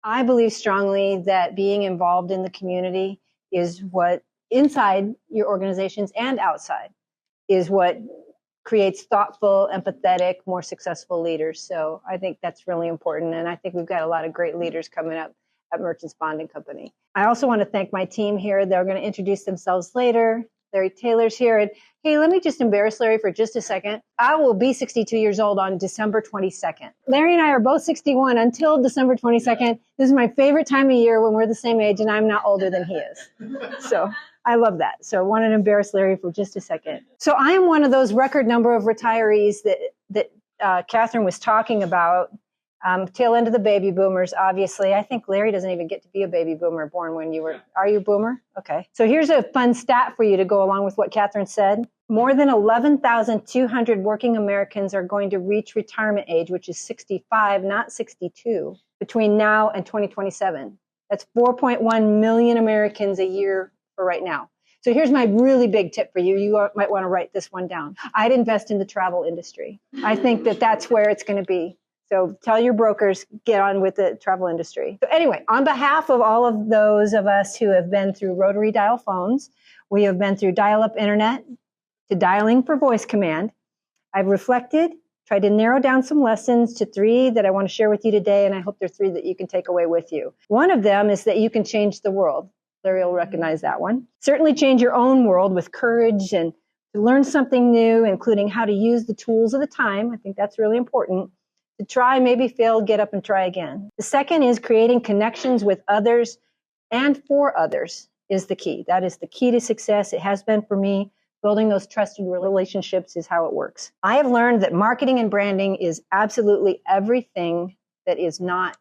I believe strongly that being involved in the community is what, inside your organizations and outside, is what creates thoughtful, empathetic, more successful leaders. So I think that's really important. And I think we've got a lot of great leaders coming up at Merchants Bonding Company. I also want to thank my team here. They're going to introduce themselves later. Larry Taylor's here. And hey, let me just embarrass Larry for just a second. I will be 62 years old on December 22nd. Larry and I are both 61 until December 22nd. This is my favorite time of year when we're the same age and I'm not older than he is. So I love that. So I wanted to embarrass Larry for just a second. So I am one of those record number of retirees that Catherine was talking about. Tail end of the baby boomers, obviously. I think Larry doesn't even get to be a baby boomer born when you were. Are you a boomer? Okay. So here's a fun stat for you to go along with what Catherine said. More than 11,200 working Americans are going to reach retirement age, which is 65, not 62, between now and 2027. That's 4.1 million Americans a year for right now. So here's my really big tip for you. You might want to write this one down. I'd invest in the travel industry. I think that that's where it's going to be. So tell your brokers, get on with the travel industry. So anyway, on behalf of all of those of us who have been through rotary dial phones, we have been through dial-up internet to dialing for voice command. I've reflected, tried to narrow down some lessons to 3 that I want to share with you today, and I hope they're 3 that you can take away with you. One of them is that you can change the world. Larry will recognize that one. Certainly change your own world with courage and to learn something new, including how to use the tools of the time. I think that's really important. To try, maybe fail, get up and try again. The second is creating connections with others and for others is the key. That is the key to success. It has been for me. Building those trusted relationships is how it works. I have learned that marketing and branding is absolutely everything that is not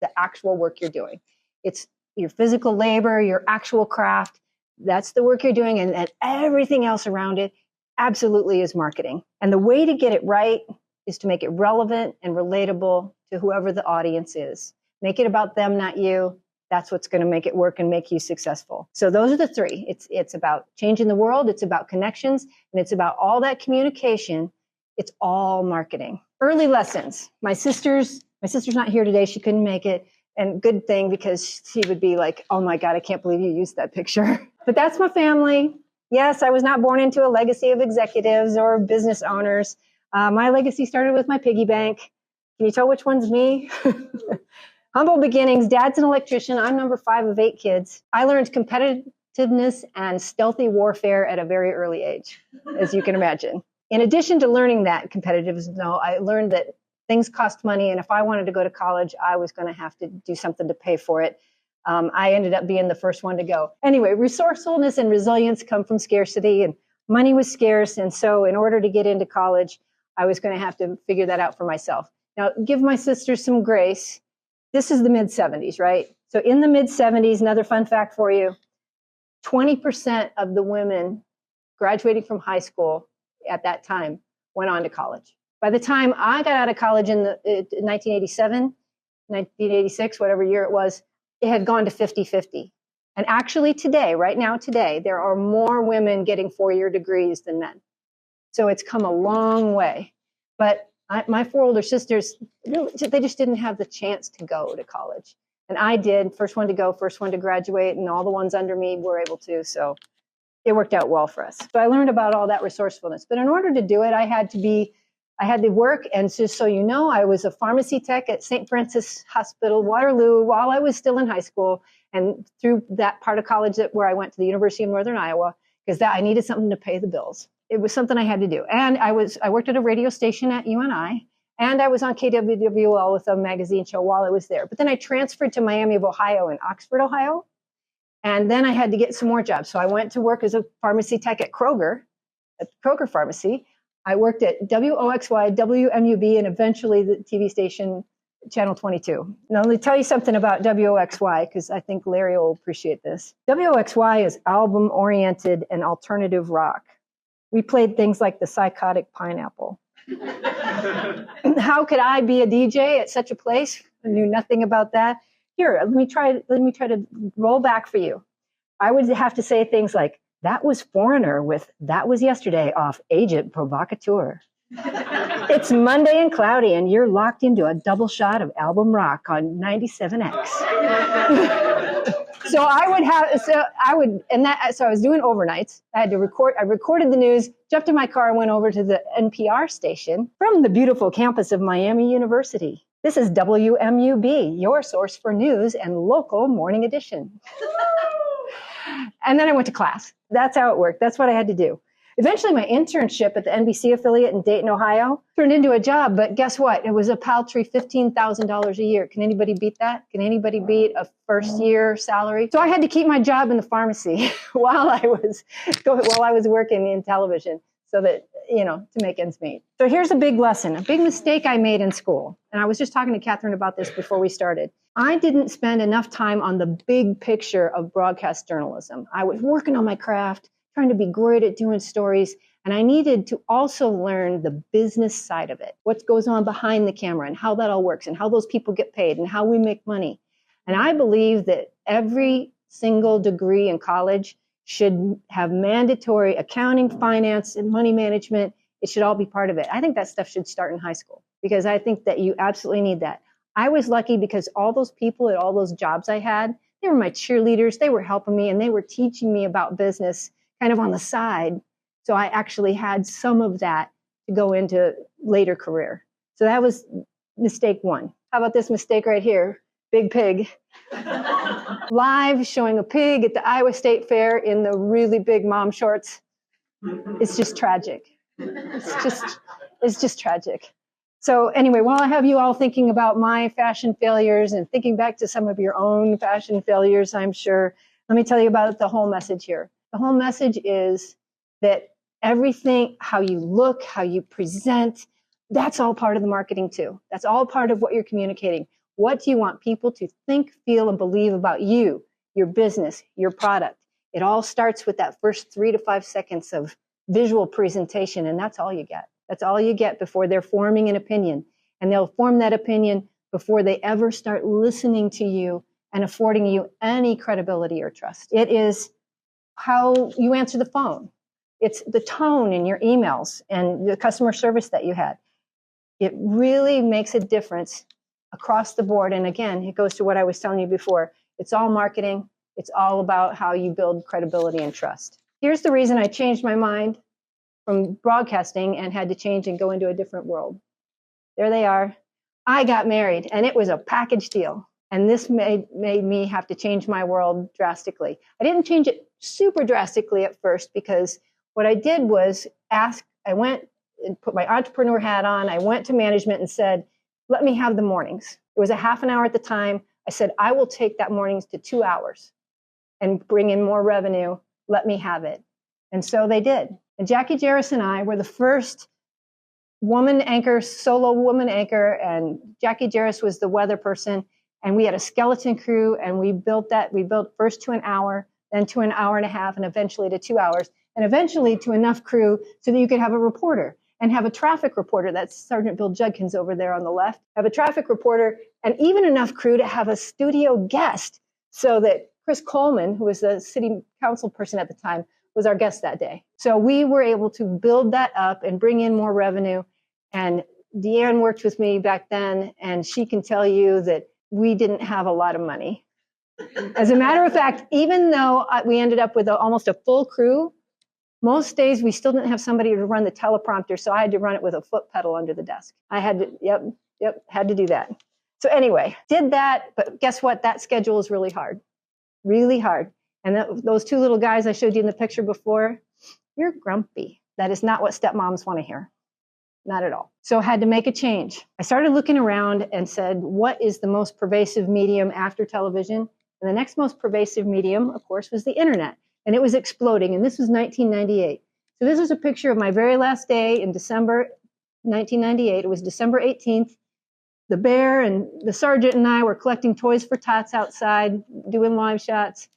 the actual work you're doing. It's your physical labor, your actual craft. That's the work you're doing, and everything else around it absolutely is marketing. And the way to get it right is to make it relevant and relatable to whoever the audience is. Make it about them, not you. That's what's going to make it work and make you successful. So those are the 3. It's about changing the world. It's about connections. And it's about all that communication. It's all marketing. Early lessons. My sister's not here today. She couldn't make it. And good thing, because she would be like, oh my God, I can't believe you used that picture. But that's my family. Yes, I was not born into a legacy of executives or business owners. My legacy started with my piggy bank. Can you tell which one's me? Humble beginnings. Dad's an electrician. I'm number 5 of 8 kids. I learned competitiveness and stealthy warfare at a very early age, as you can imagine. In addition to learning that competitiveness, I learned that things cost money, and if I wanted to go to college, I was going to have to do something to pay for it. I ended up being the first one to go. Anyway, resourcefulness and resilience come from scarcity, and money was scarce, and so in order to get into college, I was going to have to figure that out for myself. Now, give my sister some grace. This is the mid-70s, right? So in the mid-70s, another fun fact for you, 20% of the women graduating from high school at that time went on to college. By the time I got out of college in 1987, 1986, whatever year it was, it had gone to 50-50. And actually today, right now today, there are more women getting 4-year degrees than men. So it's come a long way. But my 4 older sisters, they just didn't have the chance to go to college. And I did, first one to go, first one to graduate, and all the ones under me were able to. So it worked out well for us. So I learned about all that resourcefulness. But in order to do it, I had to work. And just so you know, I was a pharmacy tech at St. Francis Hospital, Waterloo, while I was still in high school. And through that part of college where I went to the University of Northern Iowa, because I needed something to pay the bills. It was something I had to do. And I worked at a radio station at UNI, and I was on KWWL with a magazine show while I was there. But then I transferred to Miami of Ohio and Oxford, Ohio. And then I had to get some more jobs. So I went to work as a pharmacy tech at Kroger Pharmacy. I worked at WOXY, WMUB, and eventually the TV station Channel 22. Now, let me tell you something about WOXY, because I think Larry will appreciate this. WOXY is album-oriented and alternative rock. We played things like the Psychotic Pineapple. How could I be a DJ at such a place? I knew nothing about that. Here, let me try to roll back for you. I would have to say things like, that was Foreigner with That Was Yesterday off Agent Provocateur. It's Monday and cloudy, and you're locked into a double shot of album rock on 97X. So I was doing overnights. I had to record. I recorded the news, jumped in my car, and went over to the NPR station from the beautiful campus of Miami University. This is WMUB, your source for news and local morning edition. And then I went to class. That's how it worked. That's what I had to do. Eventually, my internship at the NBC affiliate in Dayton, Ohio, turned into a job. But guess what? It was a paltry $15,000 a year. Can anybody beat that? Can anybody beat a first-year salary? So I had to keep my job in the pharmacy while I was working in television, so that, to make ends meet. So here's a big lesson, a big mistake I made in school. And I was just talking to Catherine about this before we started. I didn't spend enough time on the big picture of broadcast journalism. I was working on my craft, trying to be great at doing stories, and I needed to also learn the business side of it, what goes on behind the camera and how that all works and how those people get paid and how we make money. And I believe that every single degree in college should have mandatory accounting, finance, and money management. It should all be part of it. I think that stuff should start in high school, because I think that you absolutely need that. I was lucky because all those people at all those jobs I had, they were my cheerleaders. They were helping me, and they were teaching me about business kind of on the side. So I actually had some of that to go into later career. So that was mistake one. How about this mistake right here? Big pig. Live showing a pig at the Iowa State Fair in the really big mom shorts. It's just tragic. It's just tragic. So anyway, while I have you all thinking about my fashion failures and thinking back to some of your own fashion failures, I'm sure, let me tell you about the whole message here. The whole message is that everything, how you look, how you present, that's all part of the marketing too. That's all part of what you're communicating. What do you want people to think, feel, and believe about you, your business, your product? It all starts with that first 3 to 5 seconds of visual presentation, and that's all you get. That's all you get before they're forming an opinion. And they'll form that opinion before they ever start listening to you and affording you any credibility or trust. It is how you answer the phone. It's the tone in your emails and the customer service that you had. It really makes a difference across the board. And again, it goes to what I was telling you before. It's all marketing. It's all about how you build credibility and trust. Here's the reason I changed my mind from broadcasting and had to change and go into a different world. There they are. I got married, and it was a package deal. And this made me have to change my world drastically. I didn't change it super drastically at first, because what I did was I went and put my entrepreneur hat on. I went to management and said, let me have the mornings. It was a half an hour at the time. I said, I will take that mornings to 2 hours and bring in more revenue. Let me have it. And so they did. And Jackie Jarris and I were the first solo woman anchor, and Jackie Jarris was the weather person. And we had a skeleton crew, and we built that. We built first to an hour, then to an hour and a half, and eventually to 2 hours, and eventually to enough crew so that you could have a reporter and have a traffic reporter. That's Sergeant Bill Judkins over there on the left. Have a traffic reporter, and even enough crew to have a studio guest, so that Chris Coleman, who was the city council person at the time, was our guest that day. So we were able to build that up and bring in more revenue. And Deanne worked with me back then, and she can tell you that we didn't have a lot of money. As a matter of fact, even though we ended up with almost a full crew, most days we still didn't have somebody to run the teleprompter, so I had to run it with a foot pedal under the desk. I had to, had to do that. So anyway, did that, but guess what? That schedule is really hard. And those two little guys I showed you in the picture before, you're grumpy. That is not what stepmoms want to hear. Not at all. So I had to make a change. I started looking around and said, what is the most pervasive medium after television? And the next most pervasive medium, of course, was the internet. And it was exploding. And this was 1998. So this is a picture of my very last day in December 1998. It was December 18th. The bear and the sergeant and I were collecting toys for tots outside, doing live shots.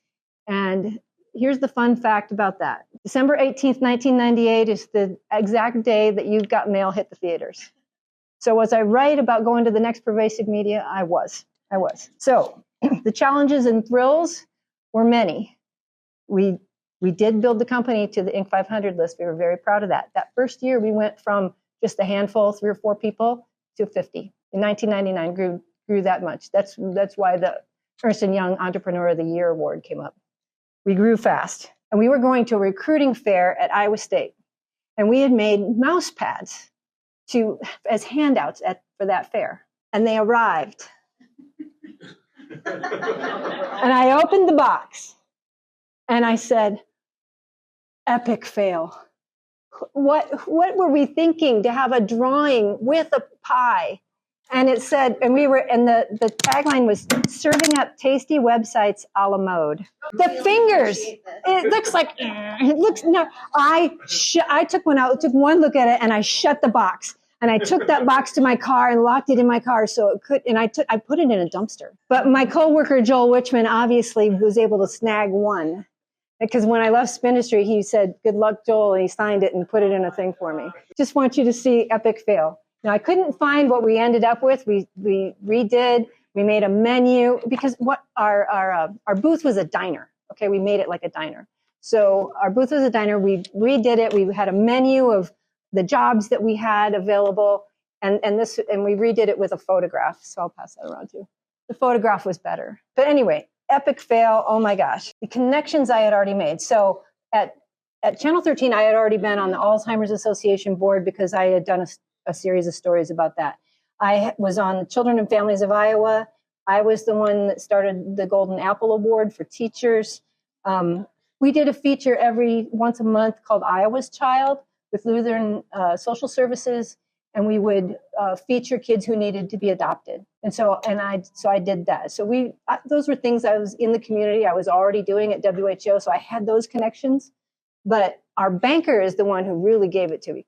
And here's the fun fact about that. December 18th, 1998 is the exact day that You Got Mail hit the theaters. So was I right about going to the next pervasive media? I was. So the challenges and thrills were many. We did build the company to the Inc. 500 list. We were very proud of that. That first year, we went from just a handful, 3 or 4 people, to 50. In 1999, grew that much. That's why the Ernst & Young Entrepreneur of the Year award came up. We grew fast. And we were going to a recruiting fair at Iowa State. And we had made mouse pads as handouts for that fair. And they arrived. And I opened the box. And I said, epic fail. What were we thinking to have a drawing with a pie? And it said, and the tagline was, serving up tasty websites a la mode. The fingers, it looks like, I took one out, took one look at it, and I shut the box. And I took that box to my car and locked it in my car so it could, and I put it in a dumpster. But my coworker, Joel Wichman, obviously was able to snag one. Because when I left Spindustry, he said, good luck, Joel, and he signed it and put it in a thing for me. Just want you to see epic fail. Now, I couldn't find what we ended up with. We redid, we made a menu, because what our booth was a diner. Okay, we made it like a diner. So our booth was a diner. We redid it. We had a menu of the jobs that we had available, and we redid it with a photograph. So I'll pass that around too. The photograph was better. But anyway, epic fail, oh my gosh. The connections I had already made. So at Channel 13, I had already been on the Alzheimer's Association board because I had done a series of stories about that. I was on the Children and Families of Iowa. I was the one that started the Golden Apple Award for teachers. We did a feature once a month called Iowa's Child with Lutheran Social Services, and we would feature kids who needed to be adopted. So I did that. So those were things I was in the community. I was already doing at WHO, so I had those connections. But our banker is the one who really gave it to me.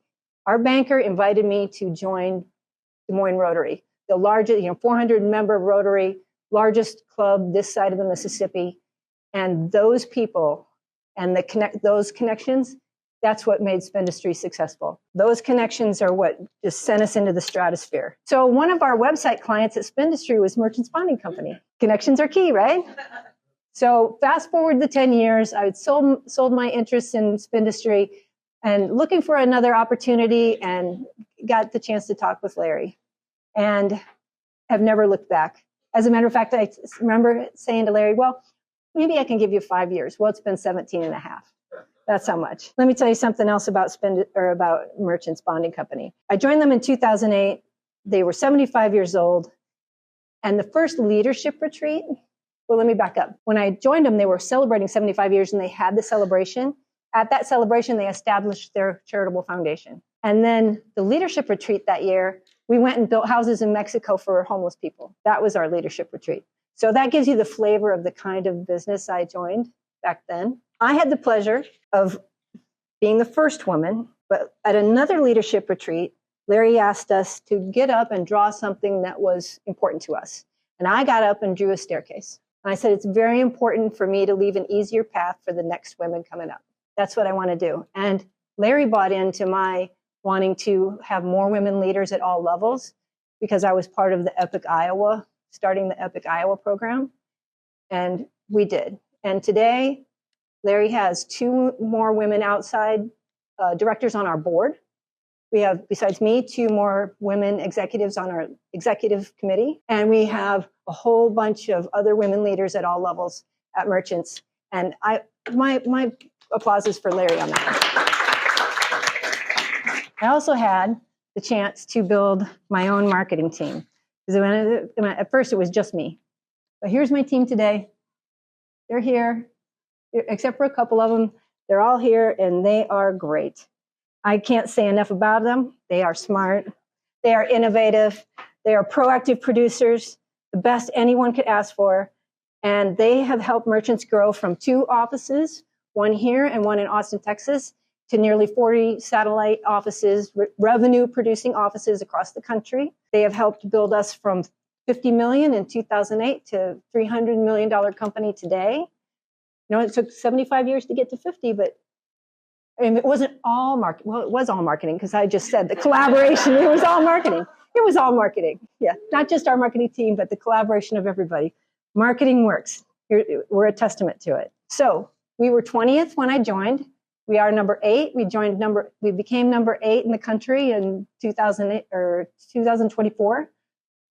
Our banker invited me to join Des Moines Rotary, the largest, 400-member Rotary, largest club this side of the Mississippi. And those people and those connections, that's what made Spindustry successful. Those connections are what just sent us into the stratosphere. So one of our website clients at Spindustry was Merchants Bonding Company. Connections are key, right? So fast forward the 10 years, I had sold my interest in Spindustry and looking for another opportunity, and got the chance to talk with Larry and have never looked back. As a matter of fact, I remember saying to Larry, well, maybe I can give you 5 years. Well, it's been 17 and a half. That's how much. Let me tell you something else about Merchants Bonding Company. I joined them in 2008. They were 75 years old. And the first leadership retreat, well, let me back up. When I joined them, they were celebrating 75 years, and they had the celebration. At that celebration, they established their charitable foundation. And then the leadership retreat that year, we went and built houses in Mexico for homeless people. That was our leadership retreat. So that gives you the flavor of the kind of business I joined back then. I had the pleasure of being the first woman, but at another leadership retreat, Larry asked us to get up and draw something that was important to us. And I got up and drew a staircase. And I said, it's very important for me to leave an easier path for the next women coming up. That's what I want to do. And Larry bought into my wanting to have more women leaders at all levels, because I was part of the Epic Iowa, starting the Epic Iowa program. And we did. And today, Larry has 2 more women outside directors on our board. We have, besides me, 2 more women executives on our executive committee. And we have a whole bunch of other women leaders at all levels at Merchants. And my applause is for Larry on that. I also had the chance to build my own marketing team. Because at first it was just me. But here's my team today. They're here, except for a couple of them. They're all here, and they are great. I can't say enough about them. They are smart. They are innovative. They are proactive producers, the best anyone could ask for. And they have helped Merchants grow from 2 offices, one here and one in Austin, Texas, to nearly 40 satellite offices, revenue-producing offices across the country. They have helped build us from $50 million in 2008 to $300 million company today. It took 75 years to get to 50, but it wasn't all marketing. Well, it was all marketing, because I just said the collaboration, it was all marketing. It was all marketing. Yeah, not just our marketing team, but the collaboration of everybody. Marketing works. We're a testament to it. So we were 20th when I joined. We are number 8. We became number 8 in the country in 2008 or 2024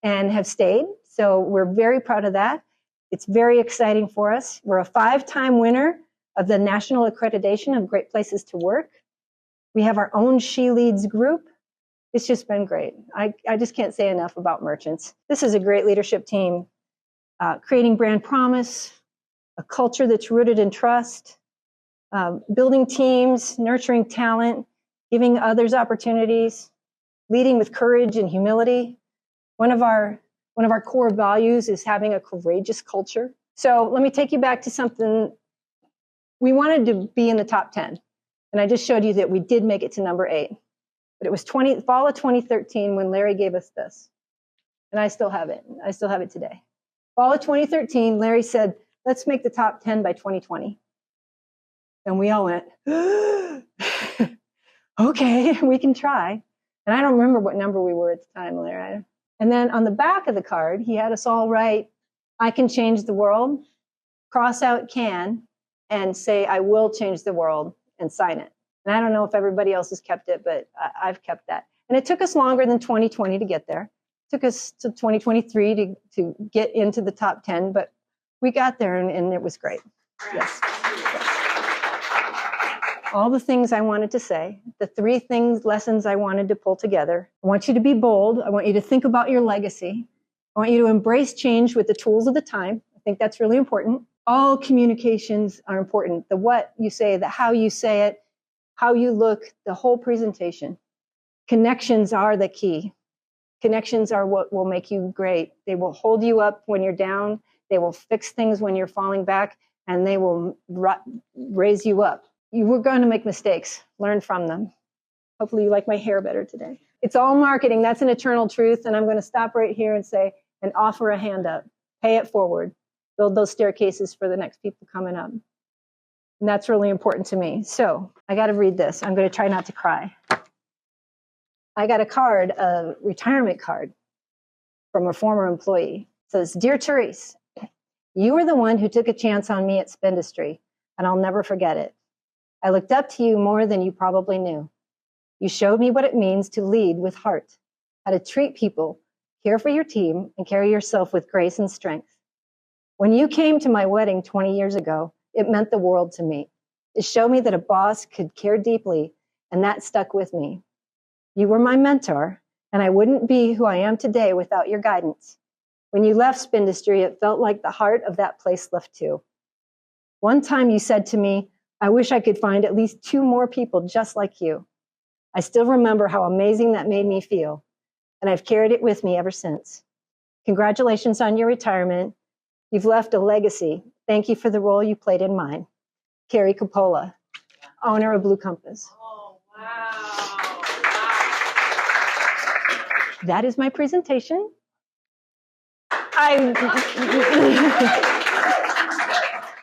and have stayed. So we're very proud of that. It's very exciting for us. We're a 5-time winner of the National Accreditation of Great Places to Work. We have our own She Leads group. It's just been great. I just can't say enough about merchants. This is a great leadership team, creating brand promise, a culture that's rooted in trust, building teams, nurturing talent, giving others opportunities, leading with courage and humility. One of our core values is having a courageous culture. So let me take you back to something. We wanted to be in the top 10. And I just showed you that we did make it to number 8. But it was fall of 2013 when Larry gave us this. And I still have it. I still have it today. Fall of 2013, Larry said, let's make the top 10 by 2020. And we all went, okay, we can try. And I don't remember what number we were at the time, Larry. And then on the back of the card, he had us all write, I can change the world, cross out can, and say, I will change the world, and sign it. And I don't know if everybody else has kept it, but I've kept that. And it took us longer than 2020 to get there. It took us to 2023 to get into the top 10, but we got there, and it was great. Yes. All the things I wanted to say, the 3 lessons I wanted to pull together. I want you to be bold. I want you to think about your legacy. I want you to embrace change with the tools of the time. I think that's really important. All communications are important. The what you say, the how you say it, how you look, the whole presentation. Connections are the key. Connections are what will make you great. They will hold you up when you're down. They will fix things when you're falling back, and they will raise you up. You were going to make mistakes. Learn from them. Hopefully you like my hair better today. It's all marketing. That's an eternal truth. And I'm going to stop right here and say, and offer a hand up. Pay it forward. Build those staircases for the next people coming up. And that's really important to me. So I got to read this. I'm going to try not to cry. I got a retirement card from a former employee. It says, Dear Therese, you were the one who took a chance on me at Spindustry, and I'll never forget it. I looked up to you more than you probably knew. You showed me what it means to lead with heart, how to treat people, care for your team, and carry yourself with grace and strength. When you came to my wedding 20 years ago, it meant the world to me. It showed me that a boss could care deeply, and that stuck with me. You were my mentor, and I wouldn't be who I am today without your guidance. When you left Spindustry, it felt like the heart of that place left too. One time you said to me, I wish I could find at least 2 more people just like you. I still remember how amazing that made me feel, and I've carried it with me ever since. Congratulations on your retirement. You've left a legacy. Thank you for the role you played in mine. Carrie Coppola, owner of Blue Compass. Oh, wow. That is my presentation.